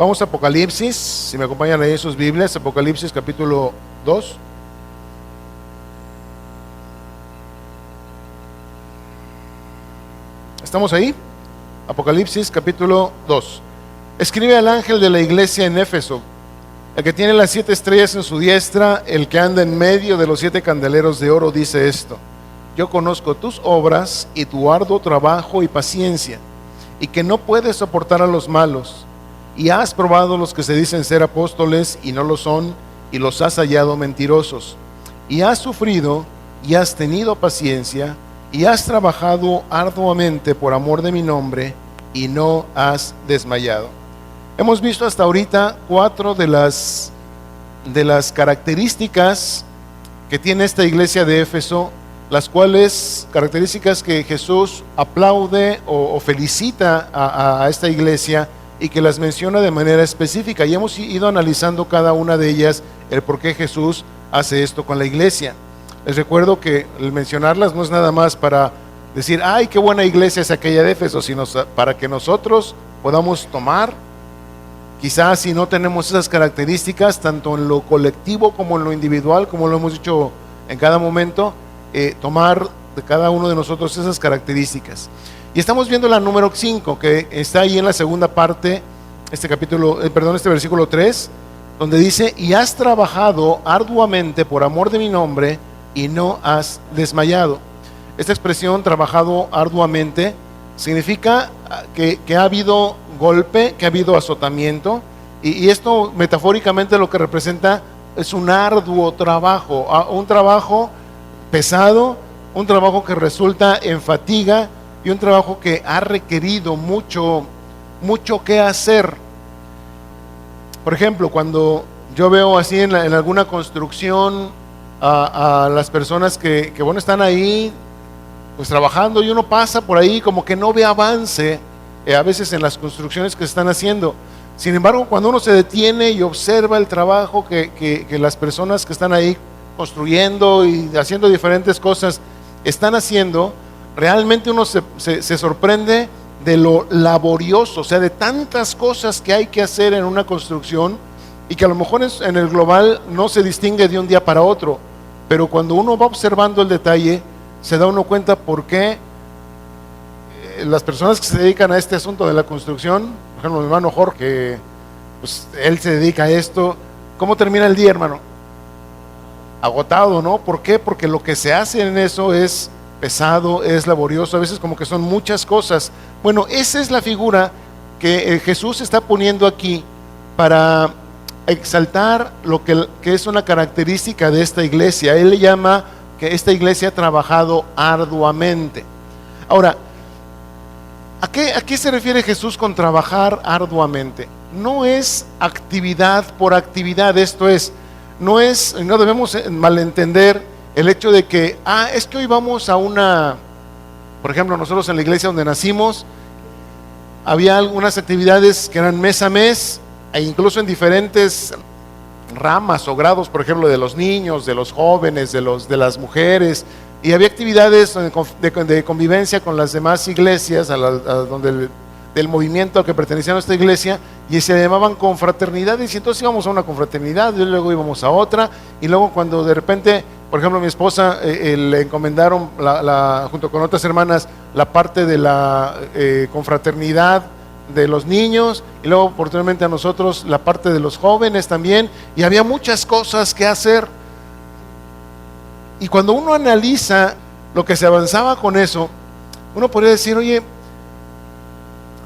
Vamos a Apocalipsis, si me acompañan ahí en sus Biblias, Apocalipsis capítulo 2. ¿Estamos ahí? Apocalipsis capítulo 2. Escribe al ángel de la iglesia en Éfeso, el que tiene las 7 estrellas en su diestra, el que anda en medio de los 7 candeleros de oro, dice esto: yo conozco tus obras y tu arduo trabajo y paciencia, y que no puedes soportar a los malos, y has probado los que se dicen ser apóstoles y no lo son, y los has hallado mentirosos, y has sufrido y has tenido paciencia, y has trabajado arduamente por amor de mi nombre, y no has desmayado. Hemos visto hasta ahorita 4 de las características que tiene esta iglesia de Éfeso, las cuales características que Jesús aplaude o felicita a esta iglesia, y que las menciona de manera específica, y hemos ido analizando cada una de ellas, el por qué Jesús hace esto con la iglesia. Les recuerdo que el mencionarlas no es nada más para decir, ay, qué buena iglesia es aquella de Éfeso, sino para que nosotros podamos tomar, quizás si no tenemos esas características, tanto en lo colectivo como en lo individual, como lo hemos dicho en cada momento, tomar de cada uno de nosotros esas características. Y estamos viendo la número 5, que está ahí en la segunda parte, este versículo 3, donde dice: y has trabajado arduamente por amor de mi nombre, y no has desmayado. Esta expresión, trabajado arduamente, significa que ha habido golpe, que ha habido azotamiento, y esto metafóricamente lo que representa es un arduo trabajo, un trabajo pesado, un trabajo que resulta en fatiga, y un trabajo que ha requerido mucho que hacer. Por ejemplo, cuando yo veo así en alguna construcción a las personas que están ahí pues trabajando, y uno pasa por ahí como que no ve avance a veces en las construcciones que se están haciendo. Sin embargo, cuando uno se detiene y observa el trabajo que las personas que están ahí construyendo y haciendo diferentes cosas están haciendo, realmente uno se sorprende de lo laborioso, o sea, de tantas cosas que hay que hacer en una construcción, y que a lo mejor en el global no se distingue de un día para otro, pero cuando uno va observando el detalle, se da uno cuenta por qué las personas que se dedican a este asunto de la construcción, por ejemplo mi hermano Jorge, pues él se dedica a esto. ¿Cómo termina el día, hermano? Agotado, ¿no? ¿Por qué? Porque lo que se hace en eso es pesado, es laborioso, a veces como que son muchas cosas. Bueno, esa es la figura que Jesús está poniendo aquí para exaltar lo que es una característica de esta iglesia. Él le llama que esta iglesia ha trabajado arduamente. Ahora, ¿a qué se refiere Jesús con trabajar arduamente? No es actividad por actividad, esto es, no debemos malentender el hecho de que, es que hoy vamos a por ejemplo, nosotros en la iglesia donde nacimos, había algunas actividades que eran mes a mes, e incluso en diferentes ramas o grados, por ejemplo, de los niños, de los jóvenes, de las mujeres, y había actividades de convivencia con las demás iglesias, del movimiento al que pertenecía a nuestra iglesia, y se llamaban confraternidades, y entonces íbamos a una confraternidad, y luego íbamos a otra, y luego cuando de repente, por ejemplo, a mi esposa le encomendaron junto con otras hermanas la parte de la confraternidad de los niños, y luego oportunamente a nosotros la parte de los jóvenes también, y había muchas cosas que hacer. Y cuando uno analiza lo que se avanzaba con eso, uno podría decir, oye,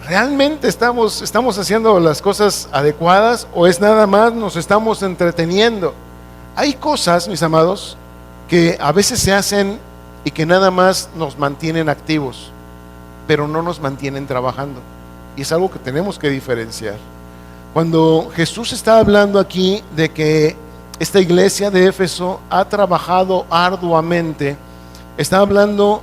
¿realmente estamos haciendo las cosas adecuadas, o es nada más nos estamos entreteniendo? Hay cosas, mis amados, que a veces se hacen y que nada más nos mantienen activos, pero no nos mantienen trabajando, y es algo que tenemos que diferenciar. Cuando Jesús está hablando aquí de que esta iglesia de Éfeso ha trabajado arduamente, está hablando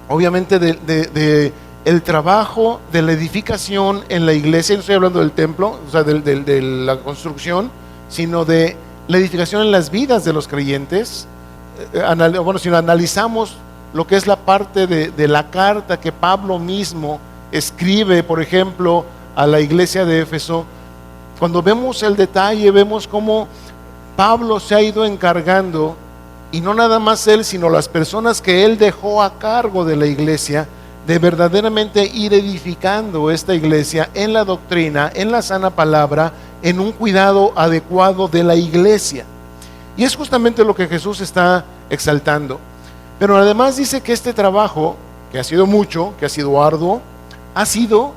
obviamente de el trabajo de la edificación en la iglesia. No estoy hablando del templo, o sea, de la construcción, sino de la edificación en las vidas de los creyentes. Si analizamos lo que es la parte de la carta que Pablo mismo escribe, por ejemplo, a la iglesia de Éfeso, Cuando vemos el detalle, vemos cómo Pablo se ha ido encargando, y no nada más él, sino las personas que él dejó a cargo de la iglesia, de verdaderamente ir edificando esta iglesia en la doctrina, en la sana palabra, en un cuidado adecuado de la iglesia. Y es justamente lo que Jesús está exaltando. Pero además dice que este trabajo, que ha sido mucho, que ha sido arduo, ha sido,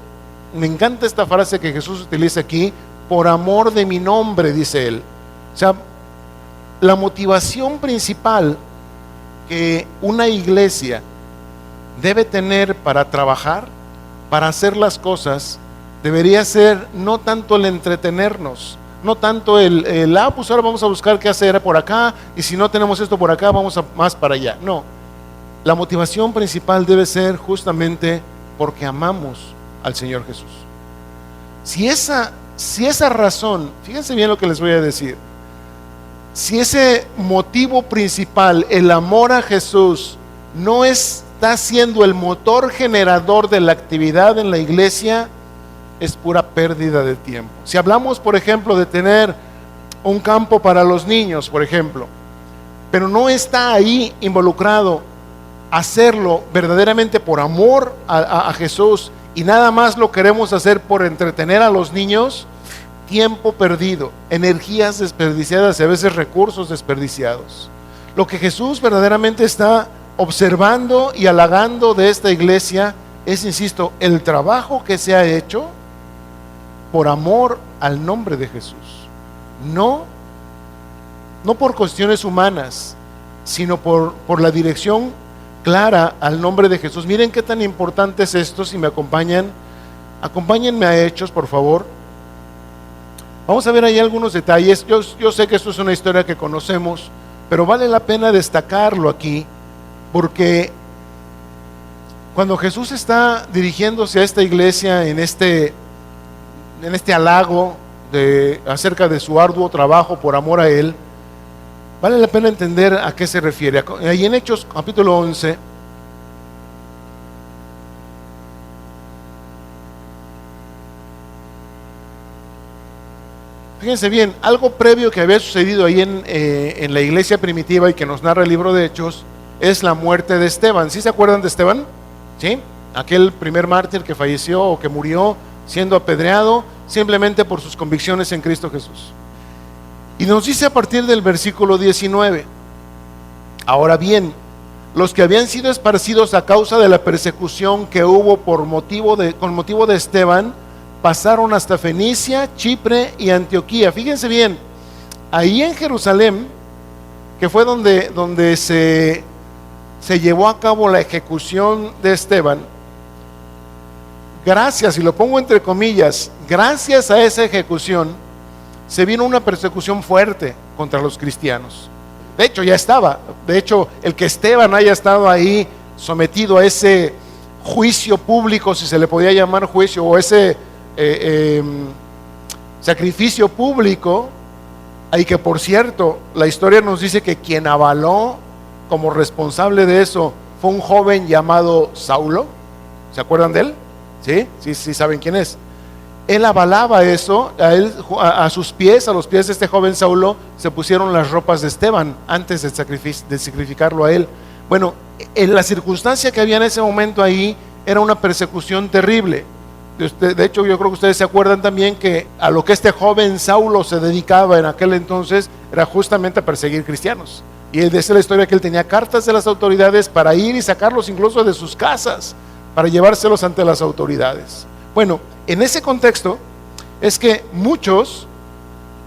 me encanta esta frase que Jesús utiliza aquí, por amor de mi nombre, dice él. O sea, la motivación principal que una iglesia debe tener para trabajar, para hacer las cosas, debería ser no tanto el entretenernos, no tanto pues ahora vamos a buscar qué hacer por acá, y si no tenemos esto por acá, vamos más para allá. No, la motivación principal debe ser justamente porque amamos al Señor Jesús. Si esa razón, fíjense bien lo que les voy a decir, si ese motivo principal, el amor a Jesús, no está siendo el motor generador de la actividad en la iglesia, es pura pérdida de tiempo. Si hablamos, por ejemplo, de tener un campo para los niños, por ejemplo, pero no está ahí involucrado hacerlo verdaderamente por amor a Jesús, y nada más lo queremos hacer por entretener a los niños, tiempo perdido, energías desperdiciadas y a veces recursos desperdiciados. Lo que Jesús verdaderamente está observando y halagando de esta iglesia es, insisto, el trabajo que se ha hecho por amor al nombre de Jesús. No por cuestiones humanas, sino por la dirección clara al nombre de Jesús. Miren qué tan importante es esto. Si me acompáñenme a Hechos, por favor. Vamos a ver ahí algunos detalles. Yo sé que esto es una historia que conocemos, pero vale la pena destacarlo aquí, porque cuando Jesús está dirigiéndose a esta iglesia en este halago acerca de su arduo trabajo por amor a Él, vale la pena entender a qué se refiere. Ahí en Hechos capítulo 11, fíjense bien, algo previo que había sucedido ahí en la iglesia primitiva y que nos narra el libro de Hechos, es la muerte de Esteban. ¿Sí se acuerdan de Esteban? ¿Sí? Aquel primer mártir que falleció o que murió siendo apedreado simplemente por sus convicciones en Cristo Jesús. Y nos dice a partir del versículo 19: ahora bien, los que habían sido esparcidos a causa de la persecución que hubo con motivo de Esteban, pasaron hasta Fenicia, Chipre y Antioquía. Fíjense bien, ahí en Jerusalén, que fue donde se llevó a cabo la ejecución de Esteban, gracias, y lo pongo entre comillas, gracias a esa ejecución, se vino una persecución fuerte contra los cristianos. De hecho, ya estaba. De hecho, el que Esteban haya estado ahí sometido a ese juicio público, si se le podía llamar juicio, o ese sacrificio público, y que por cierto, la historia nos dice que quien avaló como responsable de eso fue un joven llamado Saulo. ¿Se acuerdan de él? Sí, saben quién es. Él avalaba eso. A sus pies, a los pies de este joven Saulo, se pusieron las ropas de Esteban antes de sacrificarlo a él. Bueno, en la circunstancia que había en ese momento ahí, era una persecución terrible. De hecho, yo creo que ustedes se acuerdan también que a lo que este joven Saulo se dedicaba en aquel entonces era justamente a perseguir cristianos. Y esa es la historia, que él tenía cartas de las autoridades para ir y sacarlos incluso de sus casas, para llevárselos ante las autoridades. Bueno, en ese contexto es que muchos,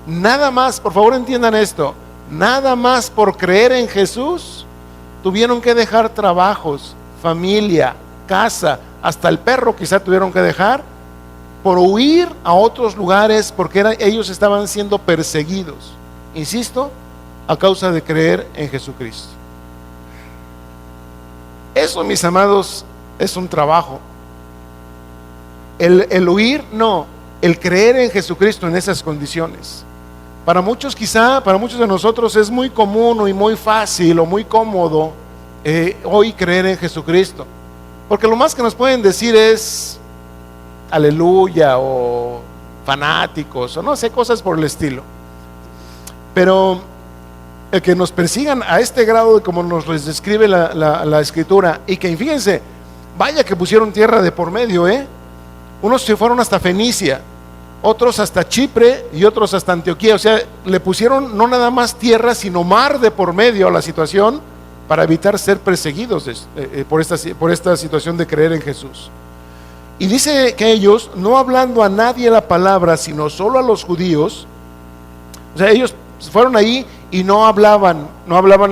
nada más, por favor entiendan esto, nada más por creer en Jesús, tuvieron que dejar trabajos, familia, casa, hasta el perro quizá tuvieron que dejar, por huir a otros lugares, porque ellos estaban siendo perseguidos, insisto, a causa de creer en Jesucristo. Eso, mis amados, es un trabajo. El huir, no, el creer en Jesucristo en esas condiciones. Para muchos de nosotros es muy común y muy fácil o muy cómodo hoy creer en Jesucristo, porque lo más que nos pueden decir es aleluya, o fanáticos o no sé, cosas por el estilo. Pero el que nos persigan a este grado de como nos les describe la escritura, y que fíjense, vaya que pusieron tierra de por medio, unos se fueron hasta Fenicia, otros hasta Chipre y otros hasta Antioquía. O sea, le pusieron no nada más tierra, sino mar de por medio a la situación, para evitar ser perseguidos por esta situación de creer en Jesús. Y dice que ellos, no hablando a nadie la palabra, sino solo a los judíos, o sea, ellos fueron ahí y no hablaban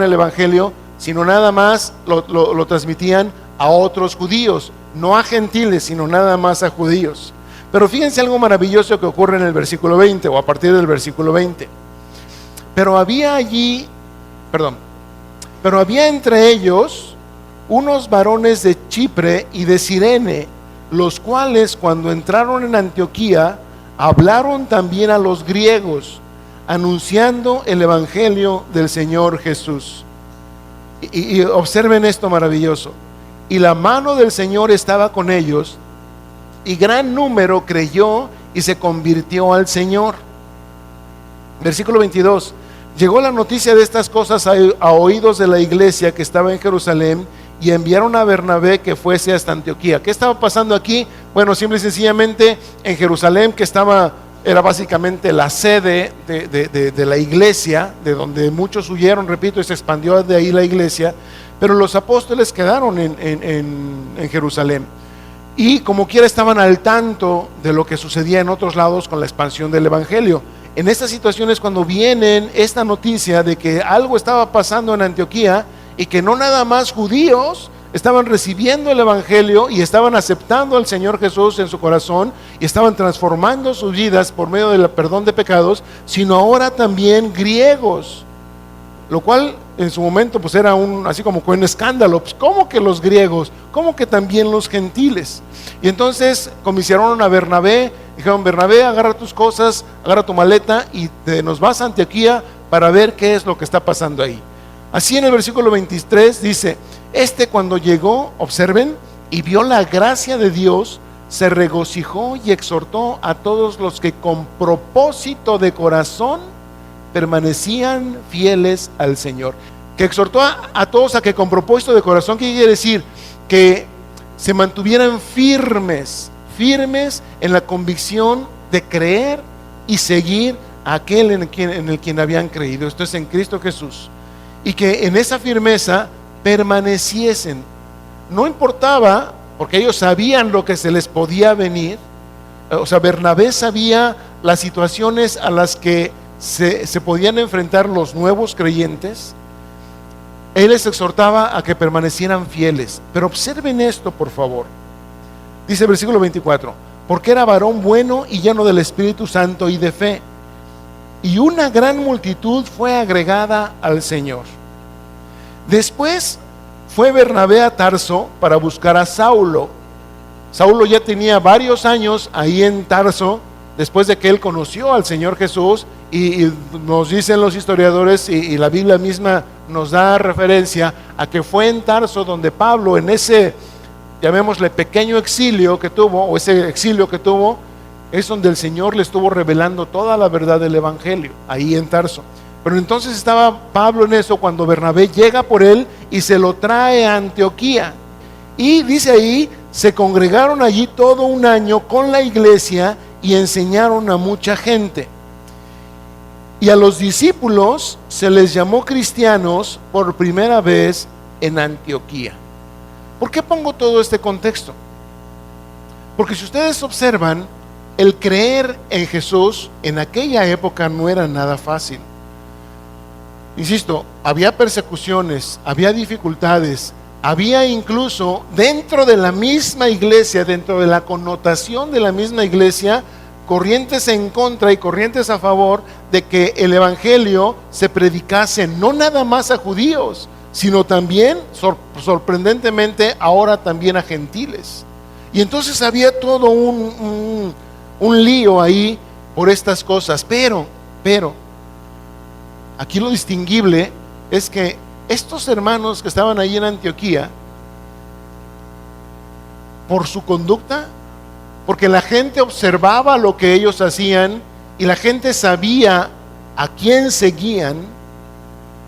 el evangelio, sino nada más lo transmitían a otros judíos, no a gentiles, sino nada más a judíos. Pero fíjense algo maravilloso que ocurre en el versículo 20, o a partir del versículo 20. Pero había entre ellos unos varones de Chipre y de Cirene, los cuales cuando entraron en Antioquía, hablaron también a los griegos, anunciando el evangelio del Señor Jesús. Y observen esto maravilloso. Y la mano del Señor estaba con ellos, y gran número creyó y se convirtió al Señor. Versículo 22. Llegó la noticia de estas cosas a oídos de la iglesia que estaba en Jerusalén, y enviaron a Bernabé que fuese hasta Antioquía. ¿Qué estaba pasando aquí? Bueno, simple y sencillamente en Jerusalén, que era básicamente la sede de la iglesia, de donde muchos huyeron, repito, y se expandió de ahí la iglesia, pero los apóstoles quedaron en Jerusalén. Y como quiera estaban al tanto de lo que sucedía en otros lados con la expansión del evangelio. En estas situaciones, cuando vienen esta noticia de que algo estaba pasando en Antioquía, y que no nada más judíos estaban recibiendo el evangelio y estaban aceptando al Señor Jesús en su corazón y estaban transformando sus vidas por medio del perdón de pecados, sino ahora también griegos, lo cual en su momento pues era así como un escándalo. Pues, ¿cómo que los griegos? ¿Cómo que también los gentiles? Y entonces comisionaron a Bernabé, dijeron: Bernabé, agarra tus cosas, agarra tu maleta y nos vas a Antioquía para ver qué es lo que está pasando ahí. Así en el versículo 23 dice: cuando llegó, observen, y vio la gracia de Dios, se regocijó y exhortó a todos los que con propósito de corazón permanecían fieles al Señor. Que exhortó a todos a que con propósito de corazón, ¿qué quiere decir? Que se mantuvieran firmes en la convicción de creer y seguir a aquel en el quien habían creído, esto es en Cristo Jesús. Y que en esa firmeza permaneciesen. No importaba, porque ellos sabían lo que se les podía venir. O sea, Bernabé sabía las situaciones a las que se podían enfrentar los nuevos creyentes. Él les exhortaba a que permanecieran fieles. Pero observen esto, por favor. Dice el versículo 24: porque era varón bueno y lleno del Espíritu Santo y de fe, y una gran multitud fue agregada al Señor. Después fue Bernabé a Tarso para buscar a Saulo. Saulo ya tenía varios años ahí en Tarso, después de que él conoció al Señor Jesús, y nos dicen los historiadores, y la Biblia misma nos da referencia a que fue en Tarso donde Pablo, en ese, llamémosle, pequeño exilio que tuvo, o ese exilio que tuvo, es donde el Señor le estuvo revelando toda la verdad del evangelio, ahí en Tarso. Pero entonces estaba Pablo en eso cuando Bernabé llega por él y se lo trae a Antioquía. Y dice ahí, se congregaron allí todo un año con la iglesia y enseñaron a mucha gente. Y a los discípulos se les llamó cristianos por primera vez en Antioquía. ¿Por qué pongo todo este contexto? Porque si ustedes observan, el creer en Jesús en aquella época no era nada fácil. Insisto, había persecuciones, había dificultades, había incluso dentro de la misma iglesia, dentro de la connotación de la misma iglesia, corrientes en contra y corrientes a favor de que el evangelio se predicase no nada más a judíos, sino también, sorprendentemente, ahora también a gentiles. Y entonces había todo un lío ahí por estas cosas. Pero aquí lo distinguible es que estos hermanos que estaban ahí en Antioquía, por su conducta, porque la gente observaba lo que ellos hacían y la gente sabía a quién seguían,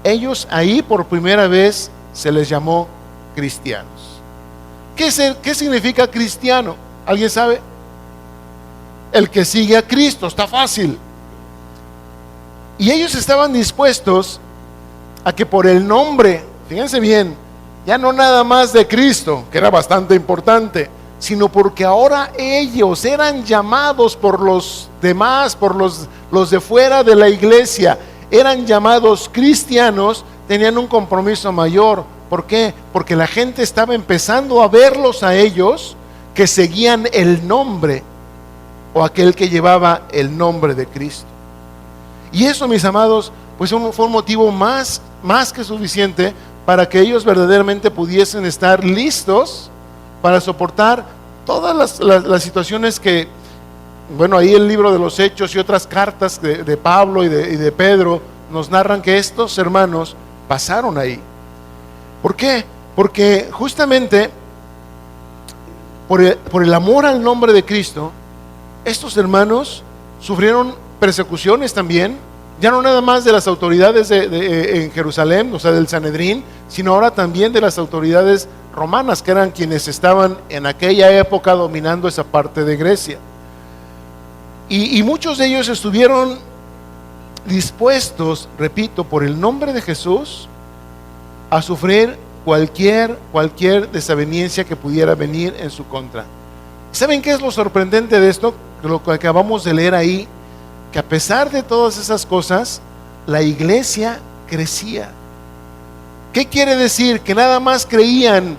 ellos ahí por primera vez se les llamó cristianos. ¿Qué significa cristiano? ¿Alguien sabe? El que sigue a Cristo, está fácil. Y ellos estaban dispuestos a que por el nombre, fíjense bien, ya no nada más de Cristo, que era bastante importante, sino porque ahora ellos eran llamados por los demás, por los de fuera de la iglesia, eran llamados cristianos, tenían un compromiso mayor. ¿Por qué? Porque la gente estaba empezando a verlos a ellos que seguían el nombre o aquel que llevaba el nombre de Cristo. Y eso, mis amados, pues fue un motivo más que suficiente para que ellos verdaderamente pudiesen estar listos para soportar todas las situaciones que, bueno, ahí el libro de los Hechos y otras cartas de Pablo y de Pedro nos narran que estos hermanos pasaron ahí. ¿Por qué? Porque justamente por el amor al nombre de Cristo, estos hermanos sufrieron persecuciones también, ya no nada más de las autoridades en Jerusalén, o sea, del Sanedrín, sino ahora también de las autoridades romanas, que eran quienes estaban en aquella época dominando esa parte de Grecia. Y muchos de ellos estuvieron dispuestos, repito, por el nombre de Jesús, a sufrir cualquier desaveniencia que pudiera venir en su contra. ¿Saben qué es lo sorprendente de esto? Lo que acabamos de leer ahí, que a pesar de todas esas cosas, la iglesia crecía. ¿Qué quiere decir? Que nada más creían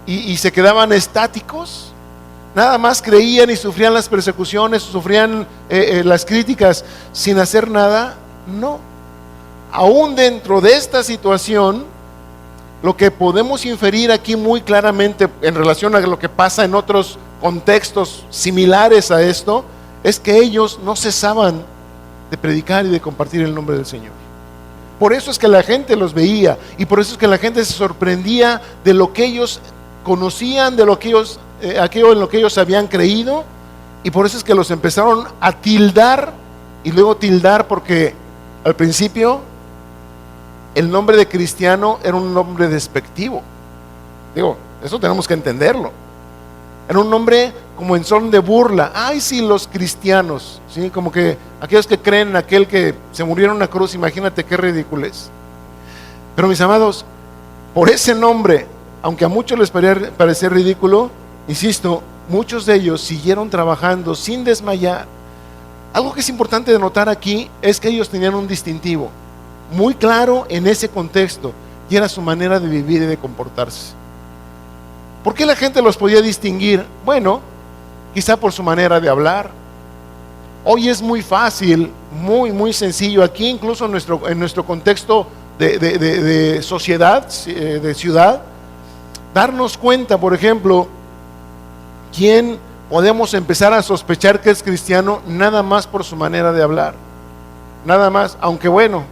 y se quedaban estáticos, nada más creían y sufrían las persecuciones, sufrían las críticas sin hacer nada. No, aún dentro de esta situación, lo que podemos inferir aquí muy claramente en relación a lo que pasa en otros contextos similares a esto, es que ellos no cesaban de predicar y de compartir el nombre del Señor. Por eso es que la gente los veía, y por eso es que la gente se sorprendía de lo que ellos conocían, de lo que ellos, aquello en lo que ellos habían creído, y por eso es que los empezaron a tildar, y luego tildar porque al principio el nombre de cristiano era un nombre despectivo. Digo, eso tenemos que entenderlo. Era un nombre como en son de burla. Ay, sí, los cristianos, ¿sí? Como que aquellos que creen en aquel que se murió en una cruz, imagínate qué ridiculez. Pero mis amados, por ese nombre, aunque a muchos les parecer ridículo, insisto, muchos de ellos siguieron trabajando sin desmayar. Algo que es importante de notar aquí es que ellos tenían un distintivo muy claro en ese contexto, y era su manera de vivir y de comportarse. ¿Por qué la gente los podía distinguir? Bueno, quizá por su manera de hablar. Hoy es muy fácil, muy sencillo, aquí incluso en nuestro contexto de sociedad, de ciudad, darnos cuenta, por ejemplo, quién podemos empezar a sospechar que es cristiano nada más por su manera de hablar. Nada más, aunque bueno,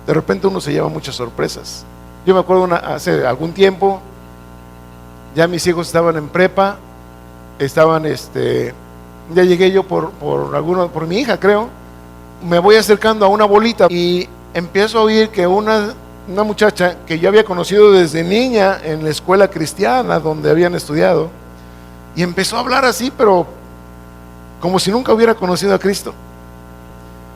de repente uno se lleva muchas sorpresas. Yo me acuerdo hace algún tiempo, ya mis hijos estaban en prepa, ya llegué yo por mi hija, creo. Me voy acercando a una bolita y empiezo a oír que una muchacha que yo había conocido desde niña en la escuela cristiana donde habían estudiado, y empezó a hablar así, pero como si nunca hubiera conocido a Cristo.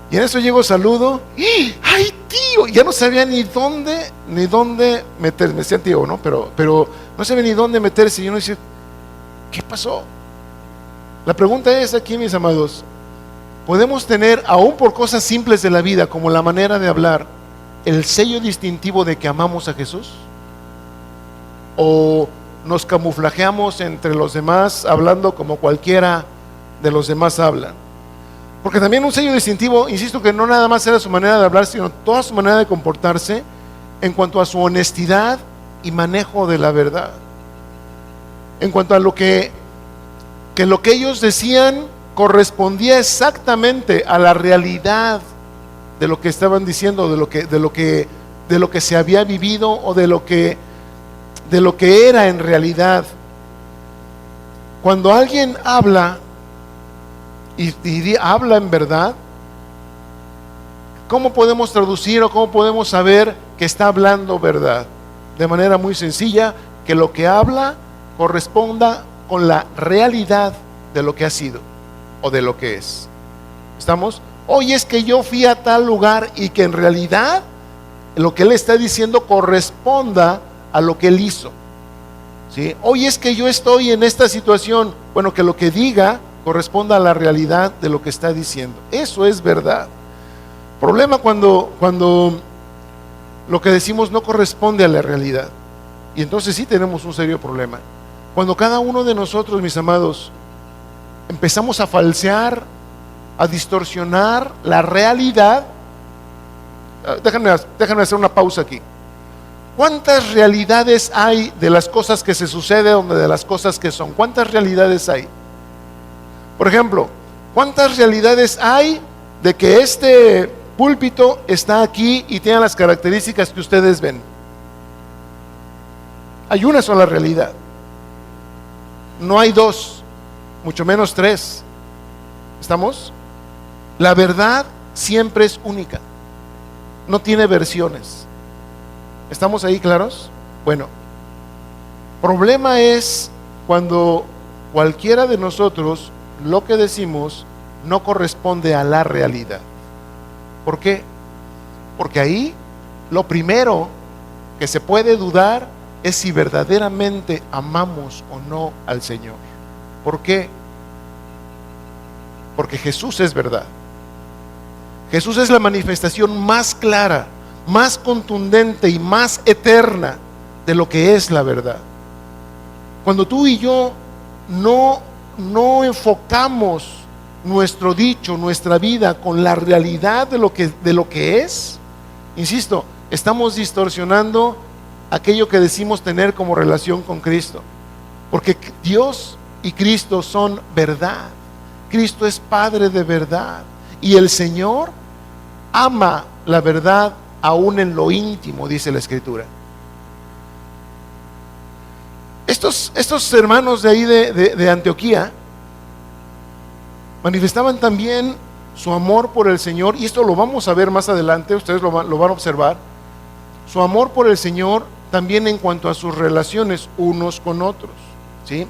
Y en eso llego, saludo, ¡y ay, tío! Ya no sabía ni dónde meterse. Me decían tío, ¿no? Pero no sabía ni dónde meterse. Y uno dice, ¿qué pasó? La pregunta es aquí, mis amados, ¿podemos tener, aún por cosas simples de la vida, como la manera de hablar, el sello distintivo de que amamos a Jesús? ¿O nos camuflajeamos entre los demás hablando como cualquiera de los demás hablan? Porque también un sello distintivo, insisto, que no nada más era su manera de hablar, sino toda su manera de comportarse en cuanto a su honestidad y manejo de la verdad, en cuanto a lo que ellos decían correspondía exactamente a la realidad de lo que estaban diciendo, de lo que se había vivido, o de lo que era en realidad. Cuando alguien habla habla en verdad, ¿cómo podemos traducir o cómo podemos saber que está hablando verdad? De manera muy sencilla, que lo que habla corresponda con la realidad de lo que ha sido o de lo que es. ¿Estamos? Oye, es que yo fui a tal lugar, y que en realidad lo que él está diciendo corresponda a lo que él hizo. ¿Sí? Oye, es que yo estoy en esta situación. Bueno, que lo que diga corresponda a la realidad de lo que está diciendo. Eso es verdad. Problema cuando lo que decimos no corresponde a la realidad. Y entonces sí tenemos un serio problema. Cuando cada uno de nosotros, mis amados, empezamos a falsear, a distorsionar la realidad. Déjenme hacer una pausa aquí. ¿Cuántas realidades hay de las cosas que se suceden o de las cosas que son? ¿Cuántas realidades hay? Por ejemplo, ¿cuántas realidades hay de que este púlpito está aquí y tiene las características que ustedes ven? Hay una sola realidad. No hay dos, mucho menos tres. ¿Estamos? La verdad siempre es única. No tiene versiones. ¿Estamos ahí claros? Bueno, problema es cuando cualquiera de nosotros lo que decimos no corresponde a la realidad. ¿Por qué? Porque ahí lo primero que se puede dudar es si verdaderamente amamos o no al Señor. ¿Por qué? Porque Jesús es verdad. Jesús es la manifestación más clara, más contundente y más eterna de lo que es la verdad. Cuando tú y yo no enfocamos nuestro dicho, nuestra vida con la realidad de lo que es, insisto, estamos distorsionando aquello que decimos tener como relación con Cristo. Porque Dios y Cristo son verdad. Cristo es Padre de verdad. Y el Señor ama la verdad aún en lo íntimo, dice la Escritura. Estos hermanos de ahí de Antioquía manifestaban también su amor por el Señor, y esto lo vamos a ver más adelante, ustedes lo van a observar. Su amor por el Señor también en cuanto a sus relaciones unos con otros, ¿sí?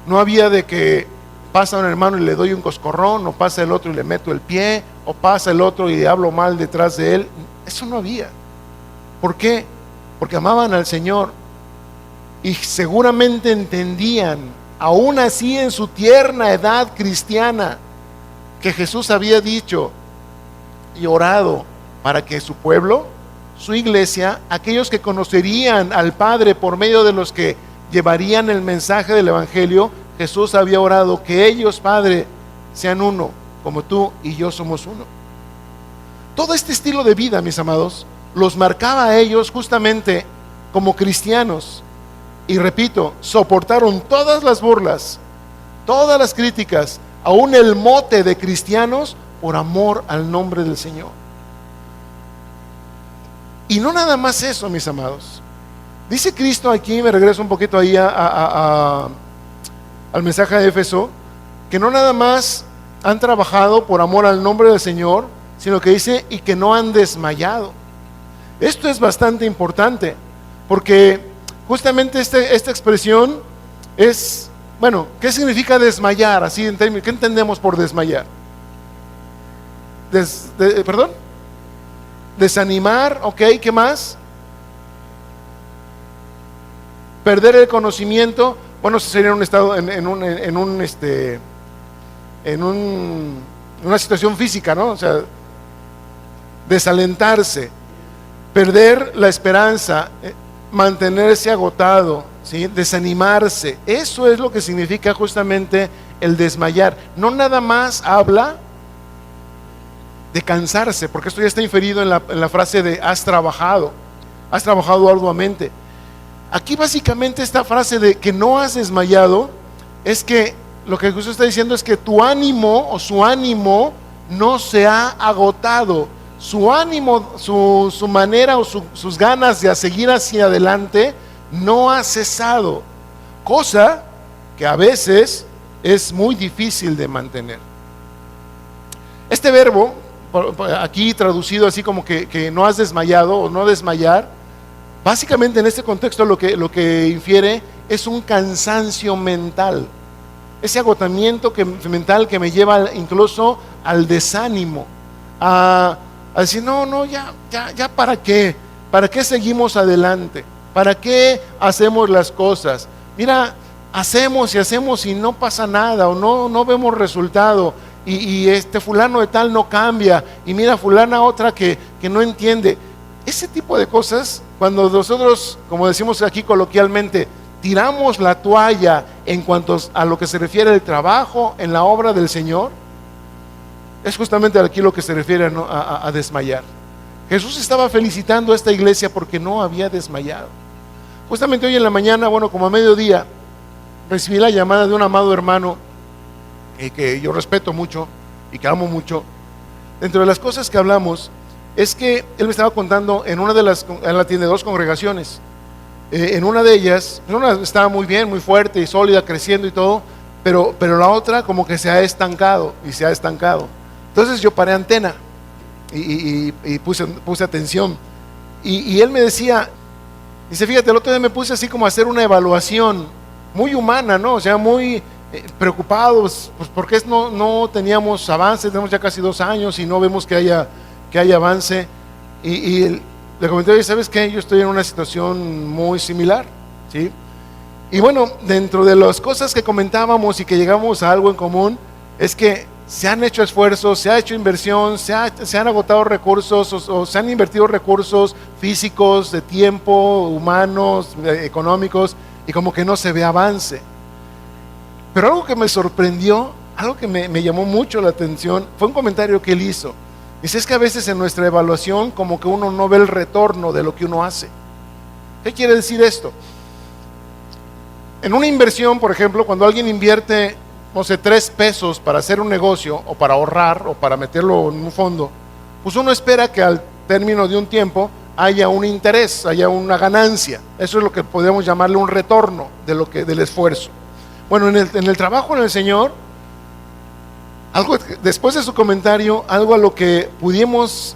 No había de que pasa un hermano y le doy un coscorrón, o pasa el otro y le meto el pie, o pasa el otro y hablo mal detrás de él. Eso no había. ¿Por qué? Porque amaban al Señor y seguramente entendían, aún así en su tierna edad cristiana, que Jesús había dicho y orado para que su pueblo, su iglesia, aquellos que conocerían al Padre por medio de los que llevarían el mensaje del Evangelio, Jesús había orado que ellos, Padre, sean uno, como tú y yo somos uno. Todo este estilo de vida, mis amados, los marcaba a ellos justamente como cristianos. Y repito, soportaron todas las burlas, todas las críticas, aún el mote de cristianos, por amor al nombre del Señor. Y no nada más eso, mis amados. Dice Cristo aquí, me regreso un poquito ahí al mensaje de Éfeso, que no nada más han trabajado por amor al nombre del Señor, sino que dice, y que no han desmayado. Esto es bastante importante, porque justamente esta expresión es, bueno, ¿qué significa desmayar? Así en términos, ¿qué entendemos por desmayar? ¿Perdón? Desanimar, ok, ¿qué más? Perder el conocimiento, bueno, eso sería un estado en una situación física, ¿no? O sea, desalentarse, perder la esperanza, mantenerse agotado, ¿sí? Desanimarse. Eso es lo que significa justamente el desmayar. No nada más habla de cansarse, porque esto ya está inferido en la frase de has trabajado arduamente. Aquí básicamente esta frase de que no has desmayado es que lo que Jesús está diciendo es que tu ánimo o su ánimo no se ha agotado. Su ánimo, su manera o sus ganas de seguir hacia adelante no ha cesado. Cosa que a veces es muy difícil de mantener. Este verbo, aquí traducido así como que no has desmayado o no desmayar, básicamente en este contexto lo que infiere es un cansancio mental, ese agotamiento mental que me lleva incluso al desánimo, a decir, no, ya ¿para qué? ¿Para qué seguimos adelante? ¿Para qué hacemos las cosas? Mira, hacemos y no pasa nada, o no vemos resultado, y este fulano de tal no cambia, y mira fulana otra que no entiende. Ese tipo de cosas, cuando nosotros, como decimos aquí coloquialmente, tiramos la toalla en cuanto a lo que se refiere al trabajo en la obra del Señor, es justamente aquí lo que se refiere a desmayar. Jesús estaba felicitando a esta iglesia porque no había desmayado. Justamente hoy en la mañana, como a mediodía, recibí la llamada de un amado hermano que yo respeto mucho y que amo mucho. Dentro de las cosas que hablamos es que él me estaba contando en él tiene 2 congregaciones. En una de ellas, una estaba muy bien, muy fuerte y sólida, creciendo y todo, pero la otra como que se ha estancado. Entonces yo paré antena y puse atención. Y él me decía, dice, fíjate, el otro día me puse así como a hacer una evaluación muy humana, ¿no? O sea, muy preocupados, pues porque no teníamos avance, tenemos ya casi 2 años y no vemos que haya avance. Y le comenté, oye, ¿sabes qué? Yo estoy en una situación muy similar, ¿sí? Y dentro de las cosas que comentábamos y que llegamos a algo en común, es que se han hecho esfuerzos, se ha hecho inversión, se han agotado recursos o se han invertido recursos físicos, de tiempo, humanos, económicos, y como que no se ve avance. Pero algo que me sorprendió, algo que me llamó mucho la atención, fue un comentario que él hizo. Dice, es que a veces en nuestra evaluación como que uno no ve el retorno de lo que uno hace. ¿Qué quiere decir esto? En una inversión, por ejemplo, cuando alguien invierte, no sé, 3 pesos para hacer un negocio o para ahorrar o para meterlo en un fondo, pues uno espera que al término de un tiempo haya un interés, haya una ganancia. Eso es lo que podemos llamarle un retorno del esfuerzo. En el trabajo en el Señor, después de su comentario, algo a lo que pudimos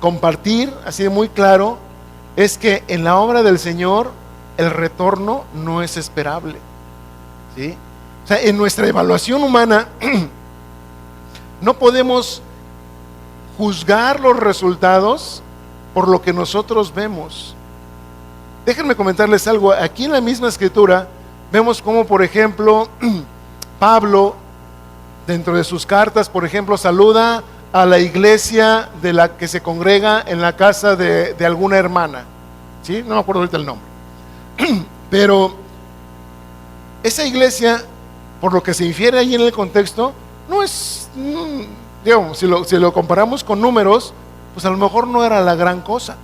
compartir así de muy claro, es que en la obra del Señor el retorno no es esperable, ¿sí? O sea, en nuestra evaluación humana no podemos juzgar los resultados por lo que nosotros vemos. Déjenme comentarles algo. Aquí en la misma escritura vemos como, por ejemplo, Pablo, dentro de sus cartas, por ejemplo, saluda a la iglesia de la que se congrega en la casa de alguna hermana, ¿sí? No me acuerdo ahorita el nombre. Pero esa iglesia, por lo que se infiere ahí en el contexto, no es, digamos, si lo comparamos con números, pues a lo mejor no era la gran cosa.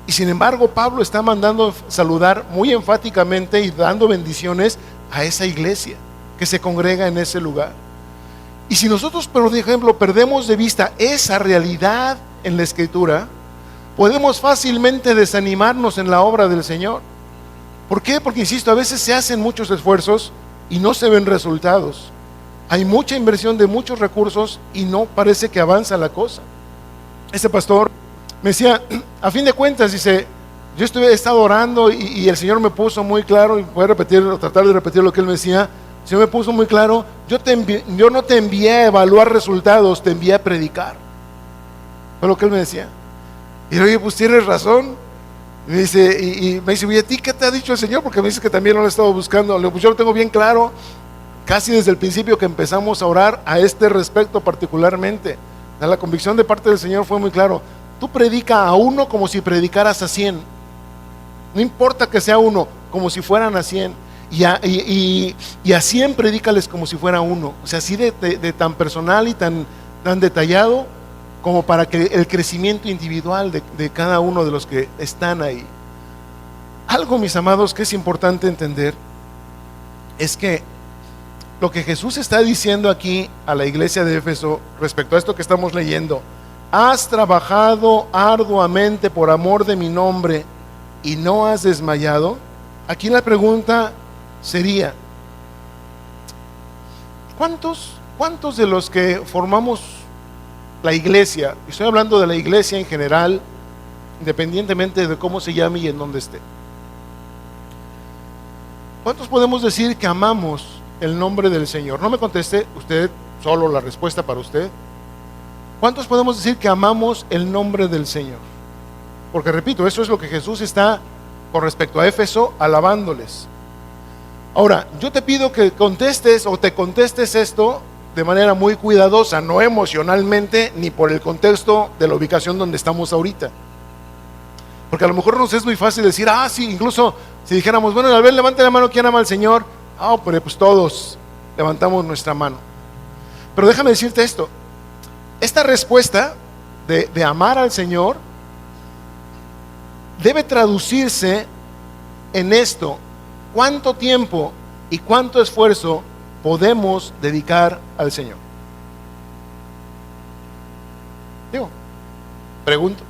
Y sin embargo, Pablo está mandando saludar muy enfáticamente y dando bendiciones a esa iglesia que se congrega en ese lugar. Y si nosotros, por ejemplo, perdemos de vista esa realidad en la Escritura, podemos fácilmente desanimarnos en la obra del Señor. ¿Por qué? Porque, insisto, a veces se hacen muchos esfuerzos y no se ven resultados. Hay mucha inversión de muchos recursos y no parece que avanza la cosa. Este pastor me decía, a fin de cuentas, dice, yo he estado orando y el Señor me puso muy claro, y voy a tratar de repetir lo que él me decía. El Señor me puso muy claro, yo no te envié a evaluar resultados, te envié a predicar. Fue lo que él me decía. Y yo, oye, pues tienes razón. Y me dice, oye, ¿a ti qué te ha dicho el Señor? Porque me dice que también lo he estado buscando. Le digo, pues yo lo tengo bien claro, casi desde el principio que empezamos a orar a este respecto particularmente. La convicción de parte del Señor fue muy claro. Tú predica a uno como si predicaras a 100. No importa que sea uno, como si fueran a 100. Y a 100 predícales como si fuera uno. O sea, así de tan personal y tan detallado, como para que el crecimiento individual de cada uno de los que están ahí. Algo, mis amados, que es importante entender es que lo que Jesús está diciendo aquí a la iglesia de Éfeso respecto a esto que estamos leyendo: has trabajado arduamente por amor de mi nombre y no has desmayado. Aquí la pregunta sería: ¿Cuántos de los que formamos la iglesia, y estoy hablando de la iglesia en general, independientemente de cómo se llame y en dónde esté, cuántos podemos decir que amamos el nombre del Señor? No me conteste usted solo la respuesta para usted. ¿Cuántos podemos decir que amamos el nombre del Señor? Porque repito, eso es lo que Jesús está con respecto a Éfeso alabándoles. Ahora, yo te pido que contestes o te contestes esto de manera muy cuidadosa, no emocionalmente ni por el contexto de la ubicación donde estamos ahorita. Porque a lo mejor nos es muy fácil decir, sí, incluso si dijéramos, bueno, a ver, levante la mano, ¿quién ama al Señor? Pero pues todos levantamos nuestra mano. Pero déjame decirte esto, esta respuesta de amar al Señor debe traducirse en esto: ¿cuánto tiempo y cuánto esfuerzo podemos dedicar al Señor? Pregunto.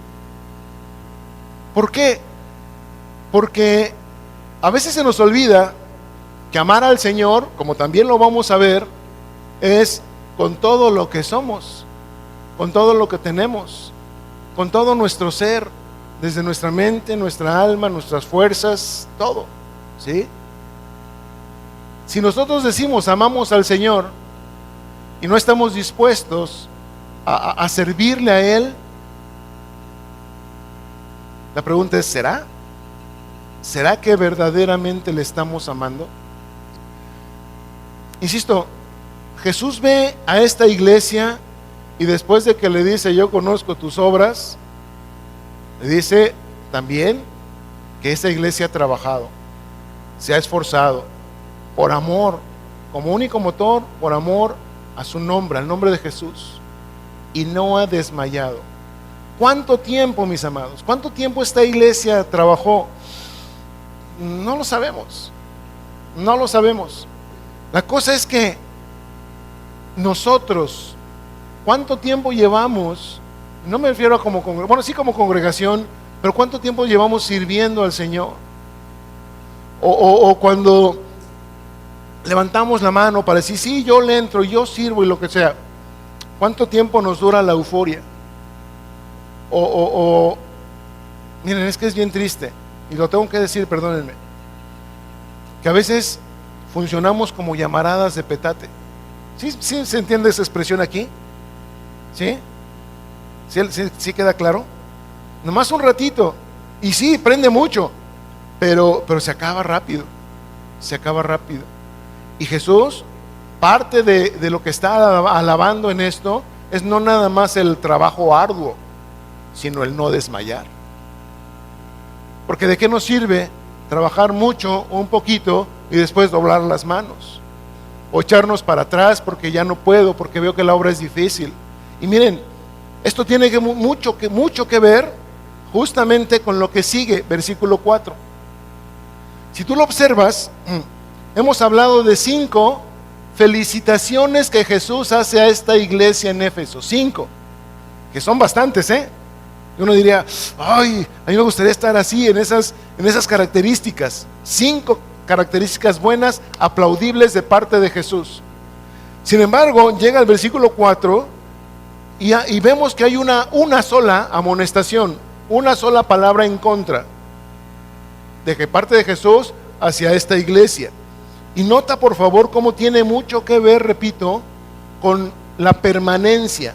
¿Por qué? Porque a veces se nos olvida que amar al Señor, como también lo vamos a ver, es con todo lo que somos, con todo lo que tenemos, con todo nuestro ser, desde nuestra mente, nuestra alma, nuestras fuerzas, todo, ¿sí? Si nosotros decimos amamos al Señor y no estamos dispuestos a servirle a Él, la pregunta es, ¿será? ¿Será que verdaderamente le estamos amando? Insisto, Jesús ve a esta iglesia y después de que le dice, yo conozco tus obras, le dice también que esta iglesia ha trabajado, se ha esforzado por amor, como único motor, por amor a su nombre, al nombre de Jesús, y no ha desmayado. ¿Cuánto tiempo, mis amados? ¿Cuánto tiempo esta iglesia trabajó? No lo sabemos. No lo sabemos. La cosa es que nosotros, ¿cuánto tiempo llevamos? No me refiero a como congregación, bueno, sí como congregación, pero ¿cuánto tiempo llevamos sirviendo al Señor? O cuando levantamos la mano para decir, sí, yo le entro, yo sirvo y lo que sea. ¿Cuánto tiempo nos dura la euforia? Miren, es que es bien triste, y lo tengo que decir, perdónenme, que a veces funcionamos como llamaradas de petate. ¿Sí se entiende esa expresión aquí? ¿Sí? ¿Sí queda claro? Nomás un ratito, y sí, prende mucho, pero se acaba rápido, se acaba rápido. Y Jesús, parte de lo que está alabando en esto, es no nada más el trabajo arduo, sino el no desmayar. Porque ¿de qué nos sirve trabajar mucho o un poquito y después doblar las manos? O echarnos para atrás porque ya no puedo, porque veo que la obra es difícil. Y miren, esto tiene mucho que ver justamente con lo que sigue, versículo 4. Si tú lo observas, hemos hablado de 5 felicitaciones que Jesús hace a esta iglesia en Éfeso. 5, que son bastantes, Y uno diría, a mí me gustaría estar así, en esas características. 5 características buenas, aplaudibles de parte de Jesús. Sin embargo, llega el versículo 4 y vemos que hay una sola amonestación, una sola palabra en contra, de que parte de Jesús hacia esta iglesia. Y nota por favor cómo tiene mucho que ver, repito, con la permanencia,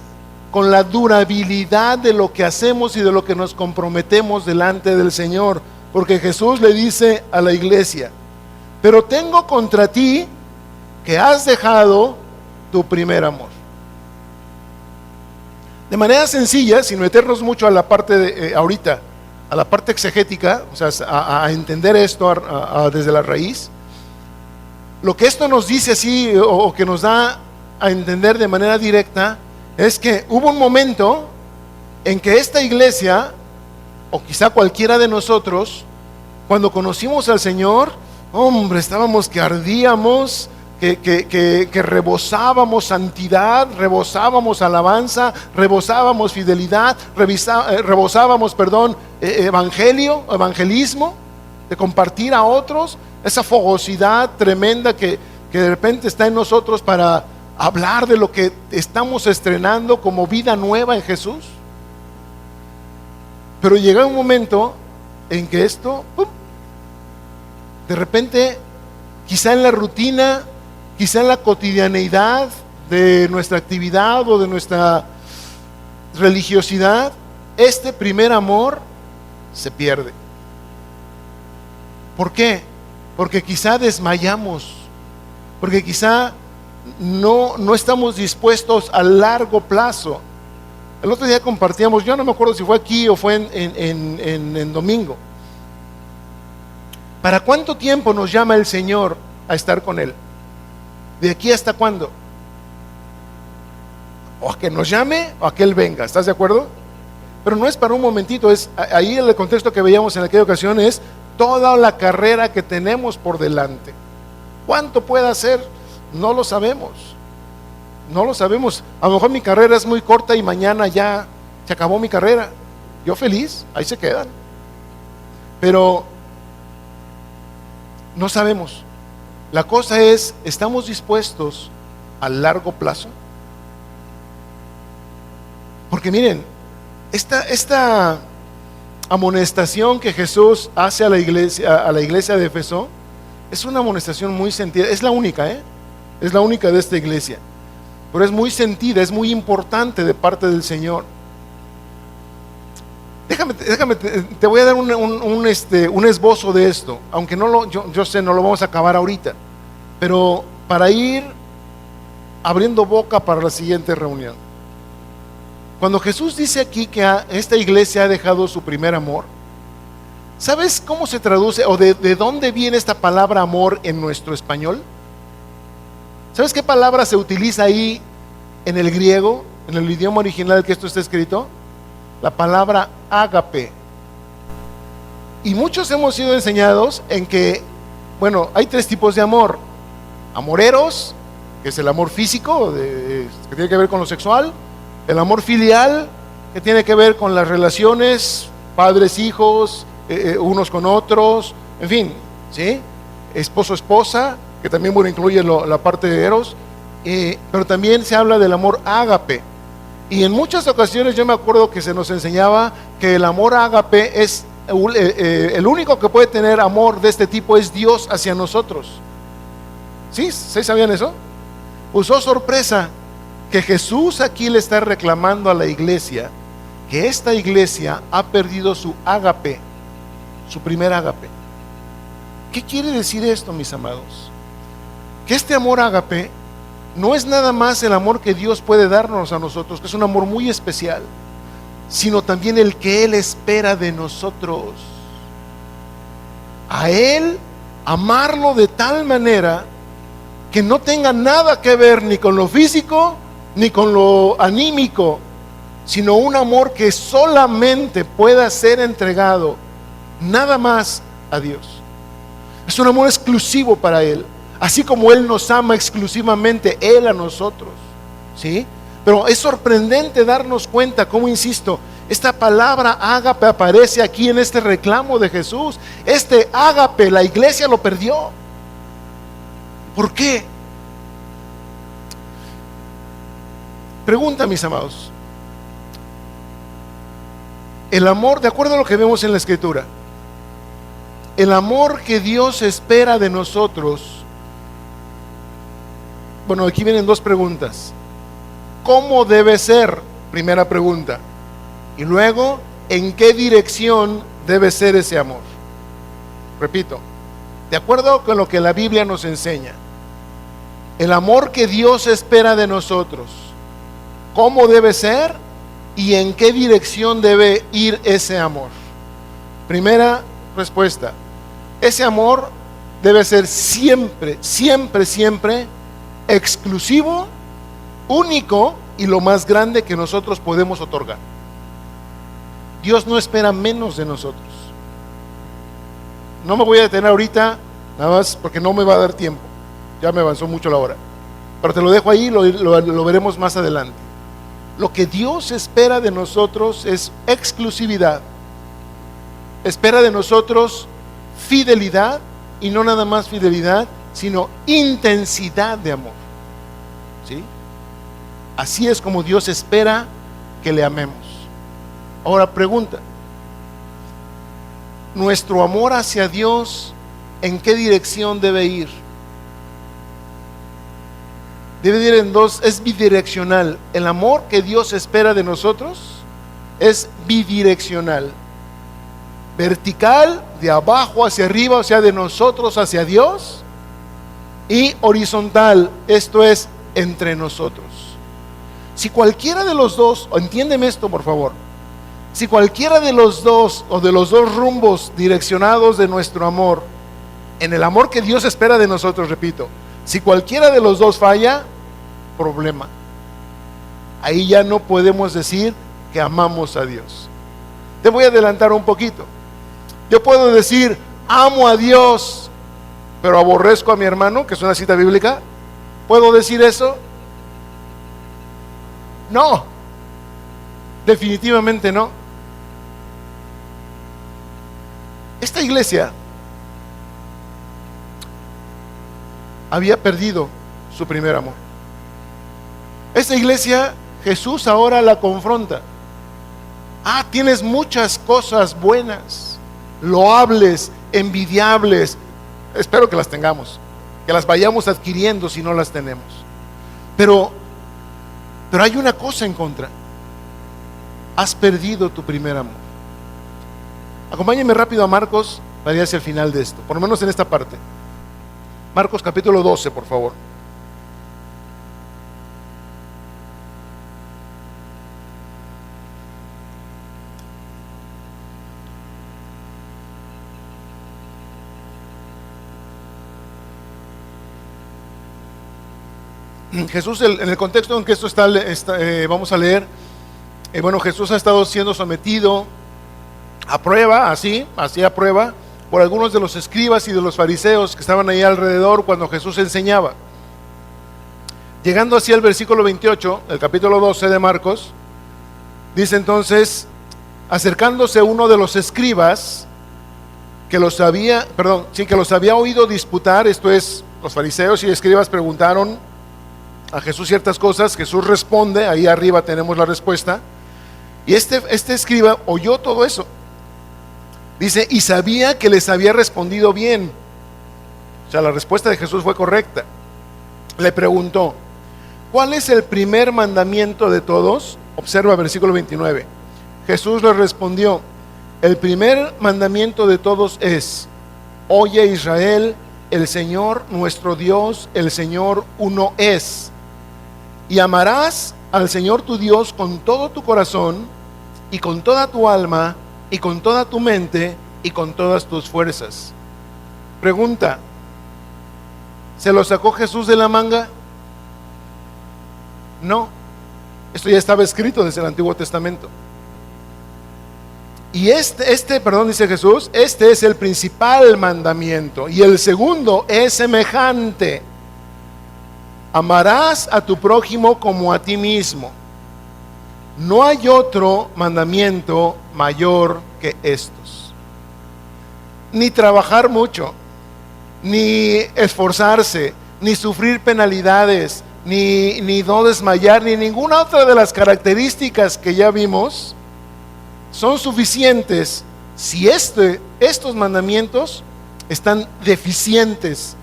con la durabilidad de lo que hacemos y de lo que nos comprometemos delante del Señor. Porque Jesús le dice a la iglesia, pero tengo contra ti que has dejado tu primer amor. De manera sencilla, sin meternos mucho a la parte ahorita, a la parte exegética, o sea, a entender esto desde la raíz, lo que esto nos dice así, o que nos da a entender de manera directa, es que hubo un momento en que esta iglesia, o quizá cualquiera de nosotros, cuando conocimos al Señor, hombre, estábamos que ardíamos, que rebosábamos santidad, rebosábamos alabanza, rebosábamos fidelidad, rebosábamos, evangelismo, de compartir a otros, esa fogosidad tremenda que de repente está en nosotros para hablar de lo que estamos estrenando como vida nueva en Jesús. Pero llega un momento en que esto, ¡pum!, de repente, quizá en la rutina, quizá en la cotidianeidad de nuestra actividad o de nuestra religiosidad, este primer amor se pierde. ¿Por qué? Porque quizá desmayamos, porque quizá no estamos dispuestos a largo plazo. El otro día compartíamos, yo no me acuerdo si fue aquí o fue en domingo. ¿Para cuánto tiempo nos llama el Señor a estar con Él? ¿De aquí hasta cuándo? O a que nos llame o a que Él venga, ¿estás de acuerdo? Pero no es para un momentito, es ahí el contexto que veíamos en aquella ocasión es toda la carrera que tenemos por delante. ¿Cuánto puede hacer? No lo sabemos. No lo sabemos. A lo mejor mi carrera es muy corta y mañana ya se acabó mi carrera. Yo feliz, ahí se quedan. Pero no sabemos. La cosa es, ¿estamos dispuestos a largo plazo? Porque miren, esta amonestación que Jesús hace a la iglesia de Éfeso, es una amonestación muy sentida, es la única, es la única de esta iglesia, pero es muy sentida, es muy importante de parte del Señor. Déjame, te voy a dar un esbozo de esto, aunque yo sé, no lo vamos a acabar ahorita, pero para ir abriendo boca para la siguiente reunión. Cuando Jesús dice aquí que esta iglesia ha dejado su primer amor, ¿sabes cómo se traduce o de dónde viene esta palabra amor en nuestro español? ¿Sabes qué palabra se utiliza ahí en el griego, en el idioma original que esto está escrito? La palabra ágape. Y muchos hemos sido enseñados en que, bueno, hay tres tipos de amor: amoreros, que es el amor físico, que tiene que ver con lo sexual; el amor filial, que tiene que ver con las relaciones padres, hijos, unos con otros, en fin, ¿sí? Esposo, esposa, que también, bueno, incluye la parte de eros, pero también se habla del amor ágape. Y en muchas ocasiones yo me acuerdo que se nos enseñaba que el amor ágape es el único que puede tener amor de este tipo es Dios hacia nosotros. ¿Sí? ¿Sí sabían eso? Pues oh sorpresa, que Jesús aquí le está reclamando a la iglesia que esta iglesia ha perdido su ágape, su primer ágape. ¿Qué quiere decir esto, mis amados? Que este amor ágape no es nada más el amor que Dios puede darnos a nosotros, que es un amor muy especial, sino también el que Él espera de nosotros. A Él amarlo de tal manera que no tenga nada que ver ni con lo físico ni con lo anímico, sino un amor que solamente pueda ser entregado nada más a Dios. Es un amor exclusivo para Él, así como Él nos ama exclusivamente, Él a nosotros, ¿sí? Pero es sorprendente darnos cuenta cómo, insisto, esta palabra ágape aparece aquí en este reclamo de Jesús. Este ágape la iglesia lo perdió. ¿Por qué? Pregunta, mis amados. El amor, de acuerdo a lo que vemos en la Escritura, el amor que Dios espera de nosotros. Bueno, aquí vienen dos preguntas. ¿Cómo debe ser? Primera pregunta. Y luego, ¿en qué dirección debe ser ese amor? Repito, de acuerdo con lo que la Biblia nos enseña, el amor que Dios espera de nosotros, ¿cómo debe ser y en qué dirección debe ir ese amor? Primera respuesta: ese amor debe ser siempre, siempre, siempre exclusivo, único y lo más grande que nosotros podemos otorgar. Dios no espera menos de nosotros. No me voy a detener ahorita, nada más porque no me va a dar tiempo, ya me avanzó mucho la hora, pero te lo dejo ahí, lo veremos más adelante. Lo que Dios espera de nosotros es exclusividad. Espera de nosotros fidelidad, y no nada más fidelidad, sino intensidad de amor. ¿sí? Así es como Dios espera que le amemos. Ahora pregunta, ¿nuestro amor hacia Dios en qué dirección debe ir? Debe ir en dos, es bidireccional. El amor que Dios espera de nosotros es bidireccional. Vertical, de abajo hacia arriba, o sea, de nosotros hacia Dios. Y horizontal, esto es entre nosotros. Si cualquiera de los dos, entiéndeme esto por favor, si cualquiera de los dos o de los dos rumbos direccionados de nuestro amor, en el amor que Dios espera de nosotros, repito, si cualquiera de los dos falla, problema. Ahí ya no podemos decir que amamos a Dios. Te voy a adelantar un poquito. Yo puedo decir, amo a Dios, pero aborrezco a mi hermano, que es una cita bíblica. ¿Puedo decir eso? No, definitivamente no. Esta iglesia había perdido su primer amor. Esta iglesia, Jesús ahora la confronta. Tienes muchas cosas buenas, loables, envidiables. Espero que las tengamos, que las vayamos adquiriendo si no las tenemos. Pero hay una cosa en contra. Has perdido tu primer amor. Acompáñenme rápido a Marcos para ir hacia el final de esto, por lo menos en esta parte. Marcos capítulo 12, por favor. Jesús, en el contexto en que esto está, vamos a leer, bueno, Jesús ha estado siendo sometido a prueba, así a prueba, por algunos de los escribas y de los fariseos que estaban ahí alrededor cuando Jesús enseñaba. Llegando así al versículo 28, el capítulo 12 de Marcos, dice entonces, acercándose uno de los escribas que los había oído disputar, esto es, los fariseos y escribas preguntaron a Jesús ciertas cosas. Jesús responde, ahí arriba tenemos la respuesta, y este escriba oyó todo eso, dice, y sabía que les había respondido bien. O sea, la respuesta de Jesús fue correcta. Le preguntó, ¿cuál es el primer mandamiento de todos? Observa versículo 29. Jesús le respondió, el primer mandamiento de todos es, oye Israel, el Señor nuestro Dios, el Señor uno es, y amarás al Señor tu Dios con todo tu corazón y con toda tu alma y con toda tu mente y con todas tus fuerzas. Pregunta, ¿se lo sacó Jesús de la manga? No, esto ya estaba escrito desde el Antiguo Testamento. Y dice Jesús, este es el principal mandamiento, y el segundo es semejante: amarás a tu prójimo como a ti mismo. No hay otro mandamiento mayor que estos. Ni trabajar mucho, ni esforzarse, ni sufrir penalidades, ni no desmayar, ni ninguna otra de las características que ya vimos son suficientes si estos mandamientos están deficientes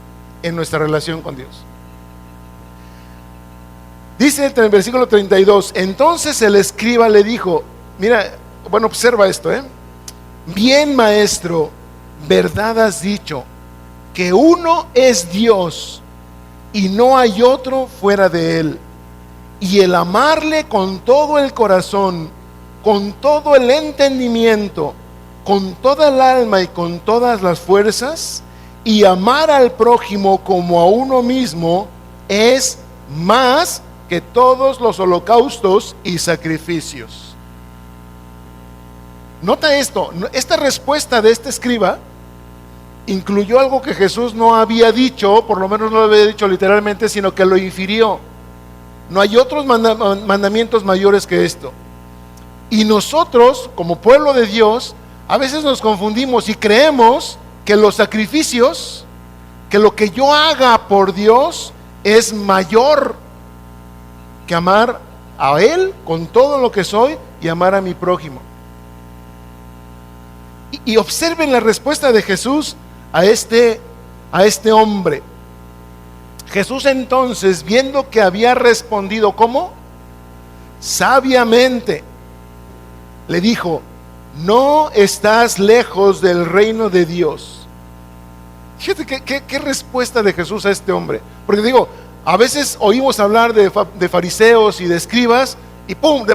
en nuestra relación con Dios. Dice en el versículo 32, entonces el escriba le dijo, observa esto, bien maestro, verdad has dicho, que uno es Dios y no hay otro fuera de él, y el amarle con todo el corazón, con todo el entendimiento, con toda el alma y con todas las fuerzas, y amar al prójimo como a uno mismo, es más que todos los holocaustos y sacrificios. Nota esto, esta respuesta de este escriba incluyó algo que Jesús no había dicho, por lo menos no lo había dicho literalmente, sino que lo infirió. No hay otros mandamientos mayores que esto. Y nosotros, como pueblo de Dios, a veces nos confundimos y creemos que los sacrificios, que lo que yo haga por Dios es mayor que amar a Él con todo lo que soy y amar a mi prójimo. Y observen la respuesta de Jesús a este hombre. Jesús entonces, viendo que había respondido, ¿cómo? Sabiamente, le dijo: no estás lejos del reino de Dios. Fíjate qué respuesta de Jesús a este hombre. Porque digo, a veces oímos hablar de fariseos y de escribas y ¡pum!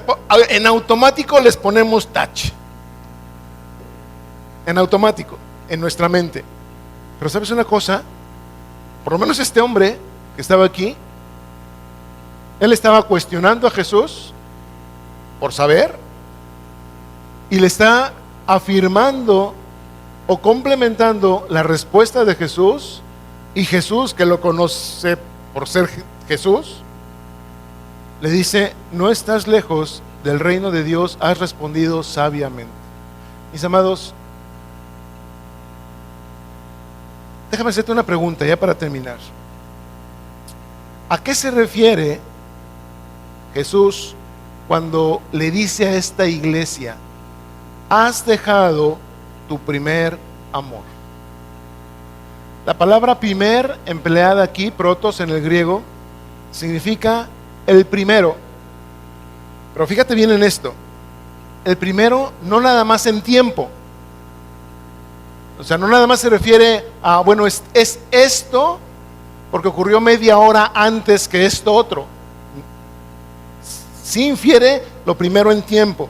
En automático les ponemos touch. En automático, en nuestra mente. Pero ¿sabes una cosa? Por lo menos este hombre que estaba aquí, él estaba cuestionando a Jesús por saber, y le está afirmando o complementando la respuesta de Jesús, y Jesús, que lo conoce por ser Jesús, le dice: no estás lejos del reino de Dios, has respondido sabiamente. Mis amados, déjame hacerte una pregunta ya para terminar. ¿A qué se refiere Jesús cuando le dice a esta iglesia: has dejado tu primer amor? La palabra primer, empleada aquí, protos en el griego, significa el primero. Pero fíjate bien en esto: el primero no nada más en tiempo. O sea, no nada más se refiere a, bueno, es esto porque ocurrió media hora antes que esto otro. Sí infiere lo primero en tiempo.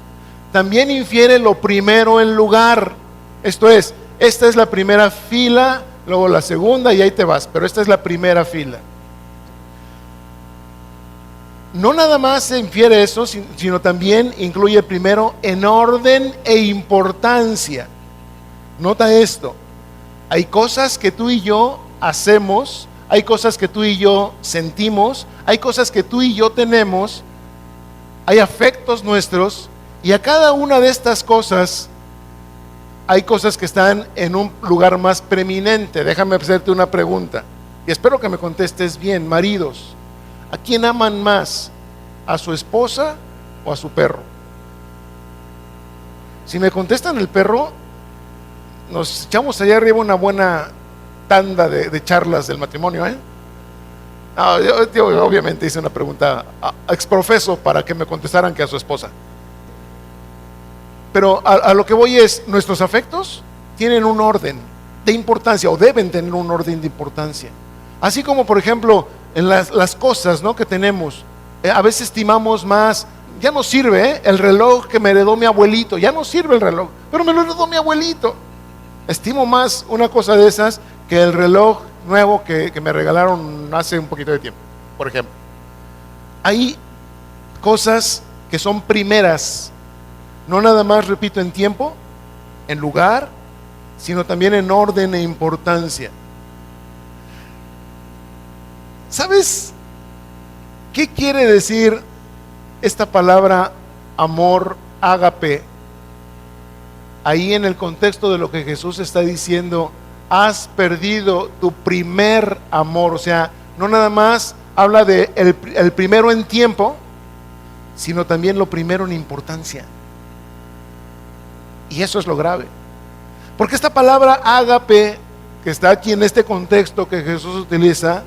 También infiere lo primero en lugar. Esto es, esta es la primera fila, luego la segunda y ahí te vas, pero esta es la primera fila. No nada más se infiere eso, sino también incluye primero en orden e importancia. Nota esto: hay cosas que tú y yo hacemos, hay cosas que tú y yo sentimos, hay cosas que tú y yo tenemos, hay afectos nuestros, y a cada una de estas cosas hay cosas que están en un lugar más preeminente. Déjame hacerte una pregunta y espero que me contestes bien. Maridos, ¿a quién aman más? ¿A su esposa o a su perro? Si me contestan el perro, nos echamos allá arriba una buena tanda de charlas del matrimonio, ¿eh? Yo obviamente hice una pregunta exprofeso para que me contestaran que a su esposa. Pero a lo que voy es, nuestros afectos tienen un orden de importancia, o deben tener un orden de importancia. Así como, por ejemplo, en las cosas, ¿no?, que tenemos, a veces estimamos más. Ya no sirve, el reloj que me heredó mi abuelito, ya no sirve el reloj, pero me lo heredó mi abuelito. Estimo más una cosa de esas que el reloj nuevo que me regalaron hace un poquito de tiempo, por ejemplo. Hay cosas que son primeras, no nada más, repito, en tiempo, en lugar, sino también en orden e importancia. ¿Sabes qué quiere decir esta palabra amor, ágape? Ahí en el contexto de lo que Jesús está diciendo: has perdido tu primer amor. O sea, no nada más habla de el primero en tiempo, sino también lo primero en importancia. Y eso es lo grave, porque esta palabra ágape, que está aquí en este contexto que Jesús utiliza,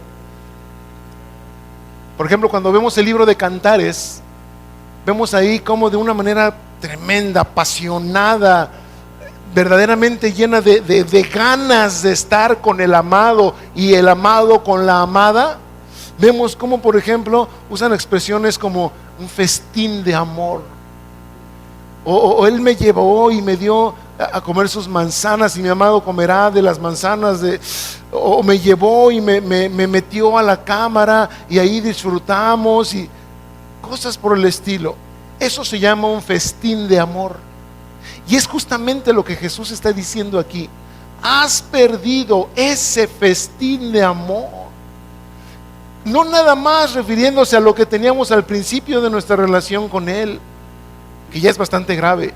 por ejemplo, cuando vemos el libro de Cantares, vemos ahí como de una manera tremenda, apasionada, verdaderamente llena de ganas de estar con el amado y el amado con la amada. Vemos como, por ejemplo, usan expresiones como un festín de amor, o él me llevó y me dio a comer sus manzanas y mi amado comerá de las manzanas o me llevó y me metió a la cámara y ahí disfrutamos, y cosas por el estilo. Eso se llama un festín de amor. Y es justamente lo que Jesús está diciendo aquí: has perdido ese festín de amor. No nada más refiriéndose a lo que teníamos al principio de nuestra relación con Él, que ya es bastante grave,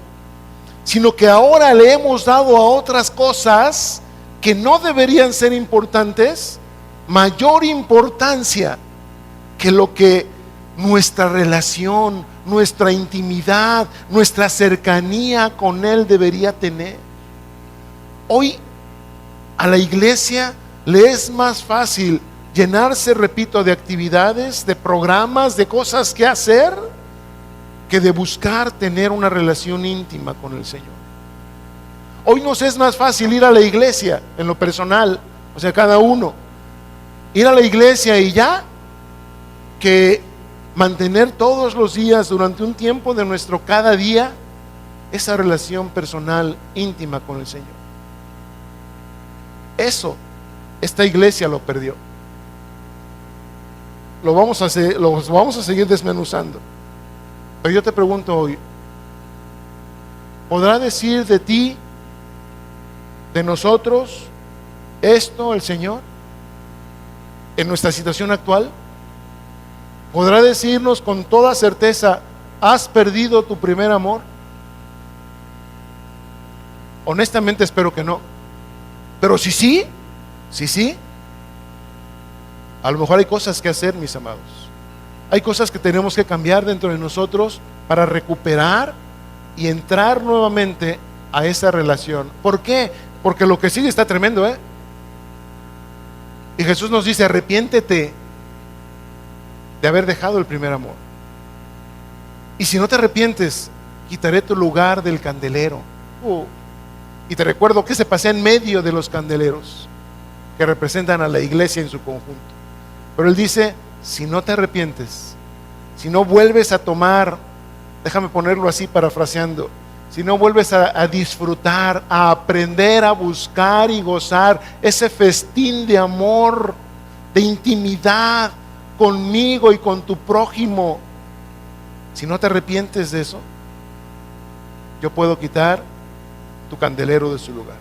sino que ahora le hemos dado a otras cosas que no deberían ser importantes mayor importancia que lo que nuestra relación, nuestra intimidad, nuestra cercanía con Él debería tener. Hoy a la iglesia le es más fácil llenarse, repito, de actividades, de programas, de cosas que hacer, que de buscar tener una relación íntima con el Señor. Hoy nos es más fácil ir a la iglesia en lo personal, o sea, cada uno, ir a la iglesia y ya, que mantener todos los días durante un tiempo de nuestro cada día esa relación personal íntima con el Señor. Eso, esta iglesia lo perdió. Lo vamos a seguir desmenuzando. Pero yo te pregunto hoy, ¿podrá decir de ti, de nosotros, esto el Señor en nuestra situación actual? ¿Podrá decirnos con toda certeza, has perdido tu primer amor? Honestamente espero que no. Pero si sí, a lo mejor hay cosas que hacer, mis amados. Hay cosas que tenemos que cambiar dentro de nosotros para recuperar y entrar nuevamente a esa relación. ¿Por qué? Porque lo que sigue está tremendo, ¿eh? Y Jesús nos dice, arrepiéntete de haber dejado el primer amor. Y si no te arrepientes, quitaré tu lugar del candelero. Y te recuerdo que se pasea en medio de los candeleros que representan a la iglesia en su conjunto. Pero Él dice, si no te arrepientes, si no vuelves a tomar, déjame ponerlo así parafraseando, si no vuelves a disfrutar, a aprender, a buscar y gozar ese festín de amor, de intimidad conmigo y con tu prójimo, si no te arrepientes de eso, yo puedo quitar tu candelero de su lugar.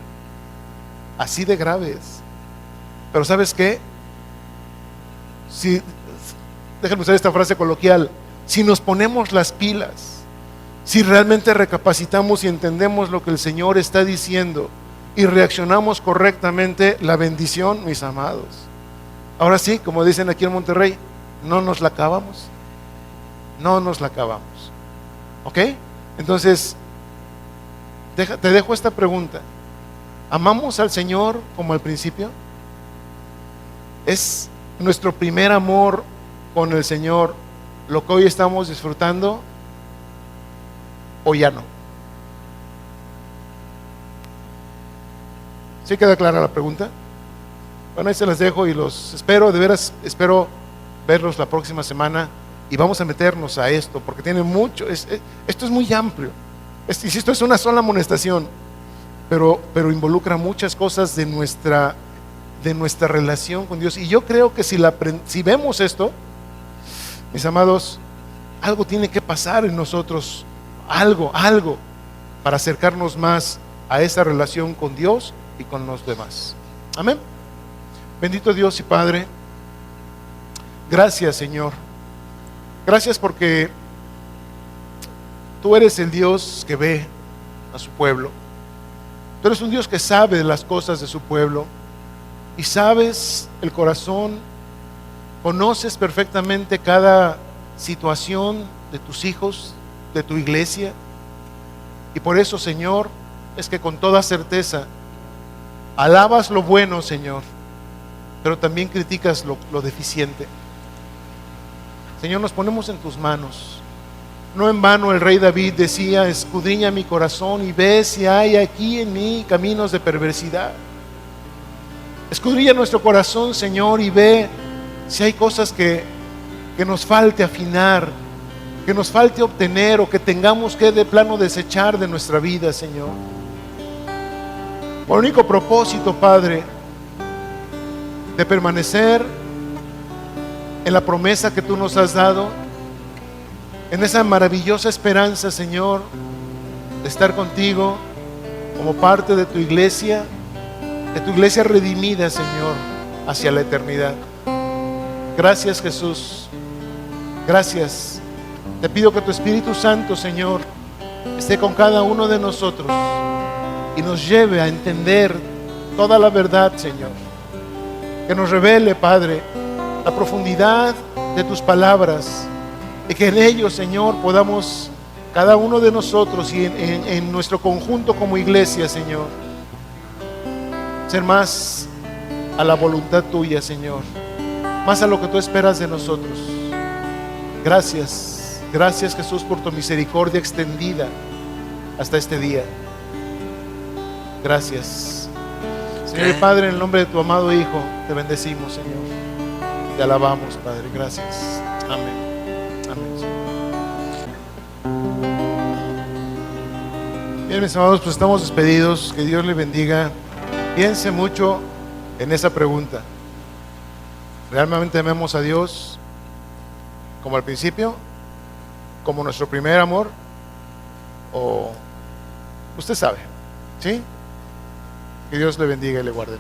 Así de grave es. Pero ¿sabes qué? Déjenme usar esta frase coloquial, si nos ponemos las pilas, si realmente recapacitamos y entendemos lo que el Señor está diciendo y reaccionamos correctamente, la bendición, mis amados, ahora sí, como dicen aquí en Monterrey, no nos la acabamos. No nos la acabamos. ¿Ok? Entonces, te dejo esta pregunta. ¿Amamos al Señor como al principio? ¿Es nuestro primer amor con el Señor lo que hoy estamos disfrutando o ya no? ¿Sí queda clara la pregunta? Bueno, ahí se las dejo y los espero, de veras, espero verlos la próxima semana y vamos a meternos a esto porque tiene mucho, esto es muy amplio. Insisto, es una sola amonestación, pero involucra muchas cosas de nuestra relación con Dios. Y yo creo que si vemos esto, mis amados, algo tiene que pasar en nosotros, algo para acercarnos más a esa relación con Dios y con los demás. Amén. Bendito Dios y Padre, gracias, Señor. Gracias porque tú eres el Dios que ve a su pueblo. Tú eres un Dios que sabe de las cosas de su pueblo y sabes el corazón, conoces perfectamente cada situación de tus hijos, de tu iglesia. Y por eso, Señor, es que con toda certeza alabas lo bueno, Señor, pero también criticas lo deficiente. Señor, nos ponemos en tus manos. No en vano el rey David decía, escudriña mi corazón y ve si hay aquí en mí caminos de perversidad. Escudriña nuestro corazón, Señor, y ve si hay cosas que nos falte afinar, que nos falte obtener o que tengamos que de plano desechar de nuestra vida, Señor. Por único propósito, Padre, de permanecer en la promesa que tú nos has dado, en esa maravillosa esperanza, Señor, de estar contigo como parte de tu iglesia redimida, Señor, hacia la eternidad. Gracias, Jesús. Gracias. Te pido que tu Espíritu Santo, Señor, esté con cada uno de nosotros y nos lleve a entender toda la verdad, Señor. Que nos revele, Padre, la profundidad de tus palabras y que en ellos, Señor, podamos cada uno de nosotros y en nuestro conjunto como iglesia, Señor, ser más a la voluntad tuya, Señor, más a lo que tú esperas de nosotros. Gracias, gracias, Jesús, por tu misericordia extendida hasta este día. Gracias, Señor y Padre, en el nombre de tu amado Hijo te bendecimos, Señor, te alabamos, Padre. Gracias. Amén. Bien, mis amados, pues estamos despedidos. Que Dios le bendiga. Piense mucho en esa pregunta. ¿Realmente amamos a Dios como al principio? ¿Como nuestro primer amor? ¿O usted sabe? ¿Sí? Que Dios le bendiga y le guarde.